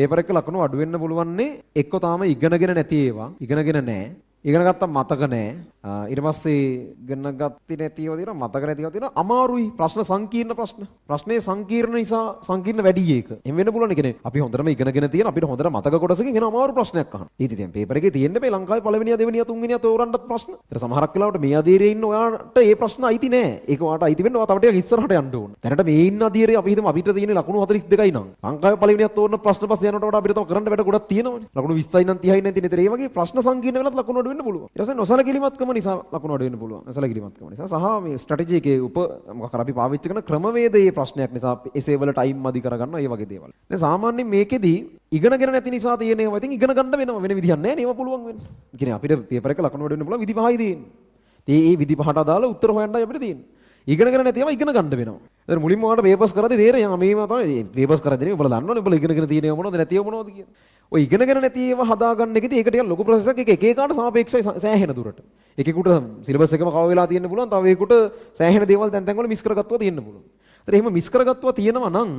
Paper එක ලකුණු අඩු වෙන්න පුළුවන්නේ එක්ක තාම ඉගෙනගෙන නැති ඒවා, ඉගෙනගෙන නැහැ. ඉගෙන ගත්තා මතක නැහැ. ඊට පස්සේ ඉගෙන ගත්තේ නැතිව තියෙනවා, මතක නැතිව තියෙනවා. අමාරුයි ප්‍රශ්න සංකීර්ණ ප්‍රශ්න. ප්‍රශ්නේ සංකීර්ණ නිසා සංකීර්ණ වැඩි ඒක. එම් වෙන්න පුළුවන් කියන්නේ අපි හොඳටම ඉගෙනගෙන තියෙන අපිට හොඳට මතක කොටසකින් එන අමාරු ප්‍රශ්නයක් අහන්න. ඉතින් පේපර් එකේ තියෙන්න බෑ ලංකාවේ පළවෙනියා දෙවෙනියා තුන්වෙනියා තෝරන්නත් ප්‍රශ්න. ඒතර සමහරක් වෙලාවට මේ අධීරයේ ඉන්න ඔයාට ඒ ප්‍රශ්න අයිති නෑ. ඒක ඔයාට අයිති වෙන්න ඔයා තව ටිකක් ඉස්සරහට යන්න ඕන. දැනට මේ ඉන්න අධීරයේ අපි හිතමු අපිට තියෙන ලකුණු 42යි නම් ලංකාවේ පළවෙනියා තෝරන ප්‍රශ්න පස්සේ යනකොට වඩා අපිට තව කරන්න වැඩ ගොඩක් තියෙනවනේ. ලකුණු 20යි නම් 30යි නම් තියෙන. ඒතර ඒ වගේ ප්‍රශ්න සංකීර්ණ වෙලත් ලකුණු අඩු වෙන්න පුළුවන්. ඊට පස්සේ නොසලකිලිමත්කම නිසා ලකුණු අඩු වෙන්න පුළුවන්. නොසලකිලිමත්කම නිසා සහ මේ ස්ට්‍රැටජි එකේ මොකක් කර අපි පාවිච්චි කරන ක්‍රමවේදයේ ප්‍රශ්නයක් නිසා එසේ වල ටයිම් මදි කරගන්නවා. ඒ වගේ දේවල්. දැන් සාමාන්‍යයෙන් මේකෙදි ඉගෙනගෙන නැති නිසා තියෙන ඒවා ඉතින් ඉගෙන ගන්න වෙනවා. වෙන විදිහක් නැහැ නේ ඒවා පුළුවන් වෙන්න. ඒ කියන්නේ අපිට පේපර් එක ලකුණු අඩු වෙන්න පුළුවන් විදි පහයි තියෙන්නේ. ඒ විදි පහට අදාළ උත්තර හොයන්නයි අපිට තියෙන්නේ. ඉගෙනගෙන නැති ඒවා ඉගෙන ගන්න වෙනවා. දැන් මුලින්ම ඔයාලට පේපර්ස් කරද්දී තේරෙනවා මේවා තමයි පේපර්ස් කරද්දී ඔයාලා දන්නවනේ ඔයාලා ඉගෙනගෙන තියෙන ඒවා මොනවද නැති ඒවා මොනවද කියන්නේ. ඔය ඉගෙනගෙන නැති ඒවා හදාගන්න එකදී ඒක ටිකක් ලොකු ප්‍රොසෙස් එකක්. එක එකාට සාපේක්ෂව සෑහෙන දුරට. එකෙකුට සිලබස් එකම කව වෙලා තියෙන්න පුළුවන්. තව එකෙකුට සෑහෙන දේවල් දැන් වල මිස් කරගත්තා තියෙන්න පුළුවන්. ඒතර එහෙම මිස් කරගත්තා තියෙනවා නම්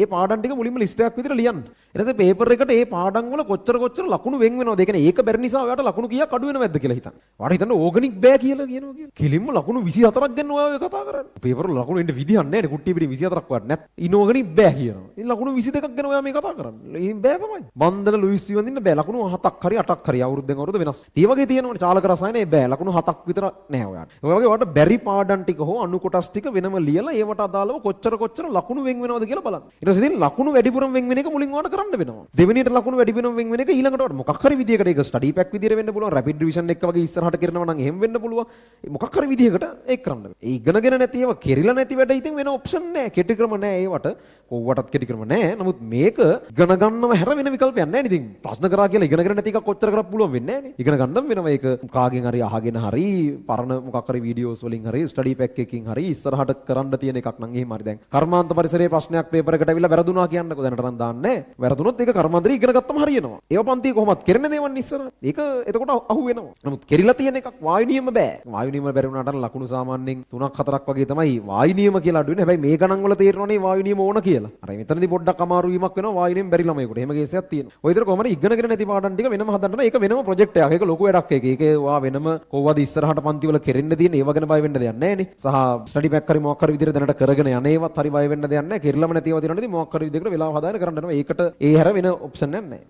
ඒ පාඩම් ටික මුලින්ම ලිස්ට් එකක් විදිහට ලියන්න. ඊට පස්සේ පේපර් එකට ඒ පාඩම් වල කොච්චර ලකුණු වෙන් වෙනවද? ඒ කියන්නේ ඒක බැරි නිසා ඔයාලට ලකුණු කීයක් අඩු වෙනවද කියලා හිතන්න. ඔයාලට හිතන්න ඕගනික් බෑ කියලා කියනවා කියන්නේ. කිලින්ම ලකුණු 24ක් ගන්න ඔයා කතා කරන්නේ. පේපර් වල ලකුණු එන්න විදිහක් නැහැ නේ. කුට්ටිය පිටින් 24ක් වත් නැත්. ඉනෝගනික් බෑ කියනවා. ඉතින් ලකුණු 22ක් ගැන ඔයා මේ කතා කරන්නේ. ඉතින් බෑ තමයි. බන්දන ලුයිස් වඳින්න බෑ. ලකුණු 7ක් හරි 8ක් හරි අවුරුද්දෙන් අවුරුද්ද වෙනස්. ඒ වගේ තියෙනවනේ චාලක රසායනේ බෑ. ලකුණු 7ක් විතර නෑ ඔයාට. ඔය වගේ ඔයාලට බැරි පාඩම් ටික හෝ අණු කොටස් ටික වෙනම ලියලා ඒවට අදාළව කොච්චර ලකුණු වෙන් වෙනවද කියලා බලන්න. ඊට පස්සේ ඉතින් ලකුණු වැඩිපුරම වෙන් වෙන එක මුලින් ඔයාලට කරන්න වෙනවා. දෙවෙනියට ලකුණු වැඩිපුරම වෙන් වෙන එක ඊළඟට මොකක් හරි විදියකට ඒක ස්ටඩි පැක් විදියට වෙන්න පුළුවන්. රැපිඩ් රිවිෂන් එක වගේ ඉස්සරහට කරනවා නම් එහෙම වෙන්න පුළුවන්. මොකක් හරි විදියකට ඒක කරන්න වෙනවා. ඒ ඉගෙනගෙන නැති ඒවා කෙරිලා නැති වැඩ ඉතින් වෙන ඔප්ෂන් නැහැ. කෙටි ක්‍රම නැහැ ඒවට. කොව්වටත් කෙටි ක්‍රම නැහැ. නමුත් මේක ඉගෙන ගන්නව හැර වෙන විකල්පයක් නැහැ නේ. ඉතින් ප්‍රශ්න කරා කියලා ඉගෙනගෙන නැති එකක් කොච්චර කරත් පුළුවන් වෙන්නේ නැහැ නේ. ඉගෙන ගන්නම වෙනවා. ඒක කාගෙන් හරි අහගෙන හරි පරණ මොකක් හරි වීඩියෝස් වලින් හරි ස්ටඩි පැක් එකකින් හරි ඉස්සරහට කරන්න තියෙන එකක් නම් එහෙම හරි. දැන් කර්මාන්ත පරිසරයේ ප්‍රශ්නයක් පේපර් එකට ඇවිල්ලා වැරදුනා කියන්නකෝ දැනට නම් දාන්නේ. වැරදුනොත් ඒක කර්මාන්තරي ඉගෙන ගත්තම හරියනවා. ඒව පන්තිය කොහොමත් කෙරෙන දේවල් ඉස්සර. ඒක එතකොට අහු වෙනවා. නමුත් කෙරිලා තියෙන එකක් වායු නියම බෑ. වායු නියම බැරි වුණාට ලකුණු සාමාන්‍යයෙන් 3ක් 4ක් වගේ තමයි වායු නියම කියලා අඩු වෙන්නේ. හැබැයි මේ ගණන් වල තේරෙනවනේ වායු නියම ඕන කියලා. අර මෙතනදී පොඩ්ඩක් අමාරු වීමක් වෙනවා වායු නියම බැරි ළමයෙකුට. එහෙම කේසයක් තියෙනවා. ඔය විතර කොහමද ඉගෙනගෙන නැති පාඩම් ටික වෙනම හදන්න ඒක වෙනම ප්‍රොජෙක්ට් එකක්. ඒක ලොකු වැඩක් ඒක. ඒක වා වෙනම කොහොමද ඉස්සරහට පන්ති වල කෙරෙන්න තියෙන ඒව ගැන බය වෙන්න දෙයක් නැහැ නේ. සහ ස්ටඩි පැක් හරි මොකක් හරි විදිහට දැනට කරගෙන යන්නේවත් හරි බය වෙන්න දෙයක් නැහැ. කෙරිලම නැතිව තියෙනවා නේද මොකක් හරි විදිහකට වෙලාව හදාගෙන කරන්න යනවා. ඒකට ඒ හැර වෙන ඔප්ෂන් එකක් නැහැ.